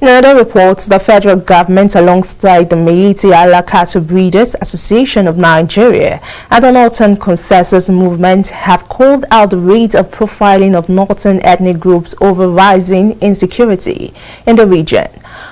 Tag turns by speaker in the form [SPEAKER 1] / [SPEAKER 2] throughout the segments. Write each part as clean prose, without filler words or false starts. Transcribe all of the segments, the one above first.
[SPEAKER 1] In other reports, the federal government, alongside the Meiti-Allah Cattle Breeders Association of Nigeria and the Northern Consensus Movement, have called out the rate of profiling of northern ethnic groups over rising insecurity in the region.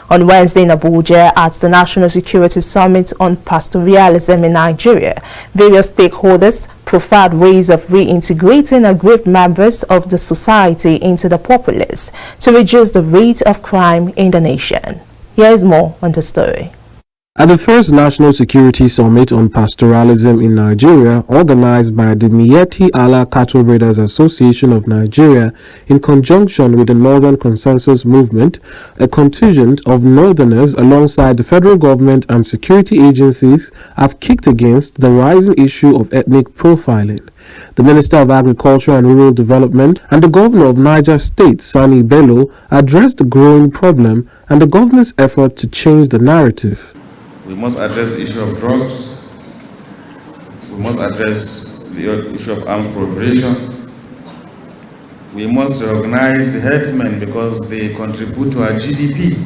[SPEAKER 1] On Wednesday in Abuja at the National Security Summit on Pastoralism in Nigeria, various stakeholders profiled ways of reintegrating aggrieved members of the society into the populace to reduce the rate of crime in the nation. Here is more on the story.
[SPEAKER 2] At the first National Security Summit on Pastoralism in Nigeria, organized by the Meiti-Allah Cattle Breeders Association of Nigeria in conjunction with the Northern Consensus Movement, a contingent of northerners alongside the federal government and security agencies have kicked against the rising issue of ethnic profiling. The Minister of Agriculture and Rural Development and the Governor of Niger State, Sani Bello, addressed the growing problem and the government's effort to change the narrative.
[SPEAKER 3] We must address the issue of drugs. We must address the issue of arms proliferation. We must recognize the herdsmen because they contribute to our GDP.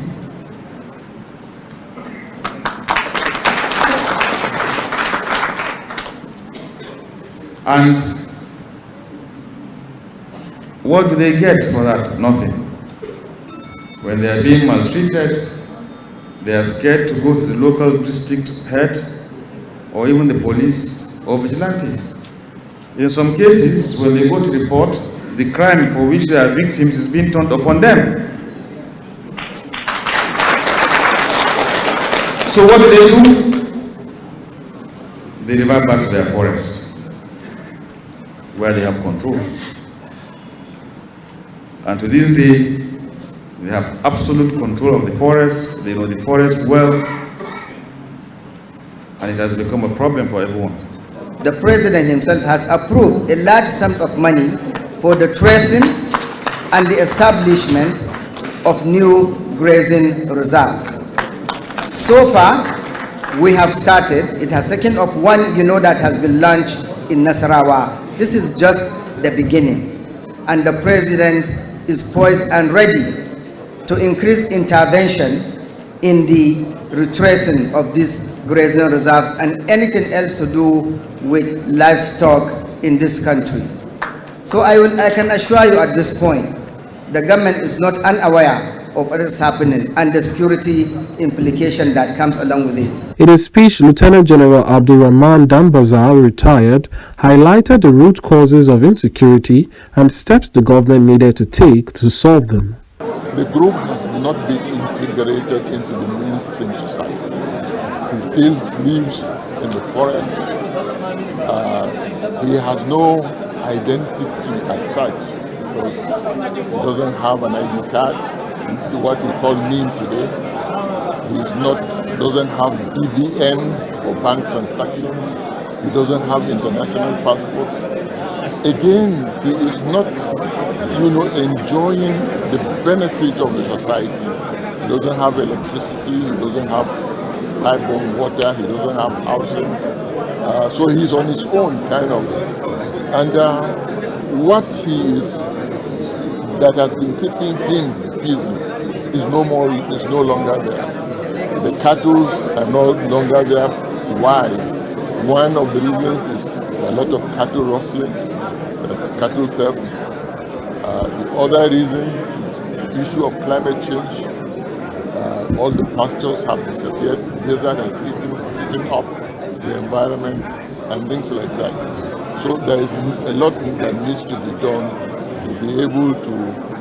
[SPEAKER 3] And what do they get for that? Nothing. When they are being maltreated, they are scared to go to the local district head or even the police or vigilantes. In some cases, when they go to report, the crime for which they are victims is being turned upon them. So what do? They revert back to their forest, where they have control. And to this day, they have absolute control of the forest. They know the forest well, and it has become a problem for everyone.
[SPEAKER 4] The president himself has approved a large sums of money for the tracing and the establishment of new grazing reserves. So far, we have started. It has taken off one, that has been launched in Nasarawa. This is just the beginning, and the president is poised and ready to increase intervention in the retracing of these grazing reserves and anything else to do with livestock in this country. So I can assure you at this point, the government is not unaware of what is happening and the security implication that comes along with it.
[SPEAKER 2] In his speech, Lieutenant General Abdulrahman Dambazar, retired, highlighted the root causes of insecurity and steps the government needed to take to solve them.
[SPEAKER 5] The group has not been integrated into the mainstream society. He still lives in the forest. He has no identity as such because he doesn't have an ID card, what we call NIN today. He doesn't have BVN or bank transactions. He doesn't have international passport. Again, he is not, enjoying the benefit of the society. He doesn't have electricity, he doesn't have pipe-borne water, he doesn't have housing. So he's on his own, kind of. And what that has been keeping him busy is no longer there. The cattle are no longer there. Why? One of the reasons is a lot of cattle rustling, cattle theft. The other reason is the issue of climate change. All the pastures have disappeared. The desert has eaten up the environment and things like that. So there is a lot that needs to be done to be able to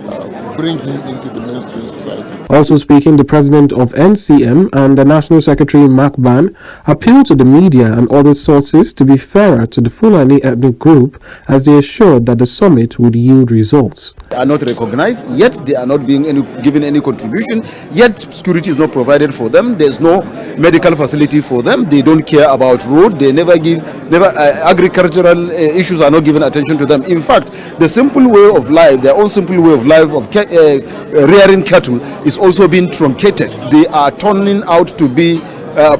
[SPEAKER 5] bring him into the mainstream society.
[SPEAKER 2] Also speaking, the president of NCM and the National Secretary Makban appealed to the media and other sources to be fairer to the Fulani ethnic group as they assured that the summit would yield results.
[SPEAKER 6] They are not recognized, yet they are not being given any contribution, yet security is not provided for them. There's no medical facility for them. They don't care about road. They never agricultural issues are not given attention to them. In fact, the simple way of life, their own simple way of life of rearing cattle is also being truncated. They are turning out to be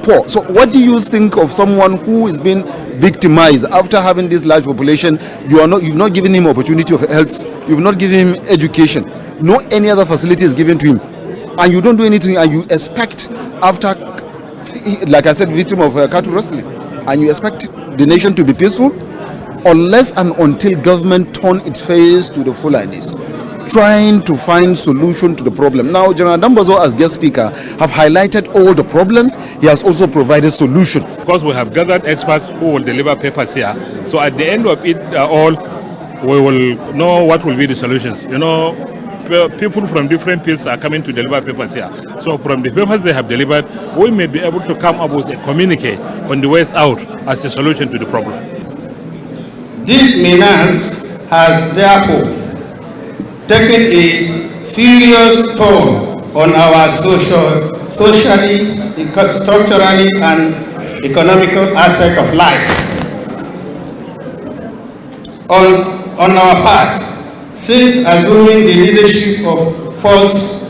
[SPEAKER 6] poor. So what do you think of someone who is being victimized after having this large population? You've not given him opportunity of health. You've not given him education. No any other facility is given to him. and you don't do anything, and you expect after, like I said, victim of cattle rustling, and you expect the nation to be peaceful, unless and until government turn its face to the Fulanis, trying to find solution to the problem. Now, General Dambazo, as guest speaker, have highlighted all the problems. He has also provided solution.
[SPEAKER 7] Because we have gathered experts who will deliver papers here, so at the end of it all, we will know what will be the solutions. You know, people from different fields are coming to deliver papers here. So from the papers they have delivered, we may be able to come up with a communique on the ways out as a solution to the problem.
[SPEAKER 8] This menace has therefore taken a serious toll on our socially, structurally, and economical aspect of life. On our part, since assuming the leadership of force,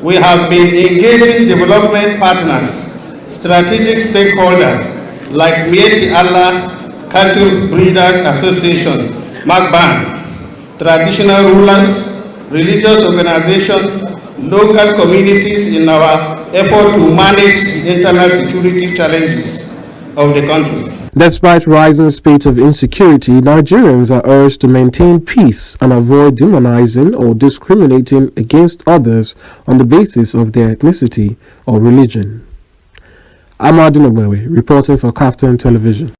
[SPEAKER 8] we have been engaging development partners, strategic stakeholders like Mieti Allah Cattle Breeders Association, MACBAN, traditional rulers, religious organizations, local communities in our effort to manage the internal security challenges of the country.
[SPEAKER 2] Despite rising spate of insecurity, Nigerians are urged to maintain peace and avoid demonizing or discriminating against others on the basis of their ethnicity or religion. I'm Adinawewe, reporting for Kaftan Television.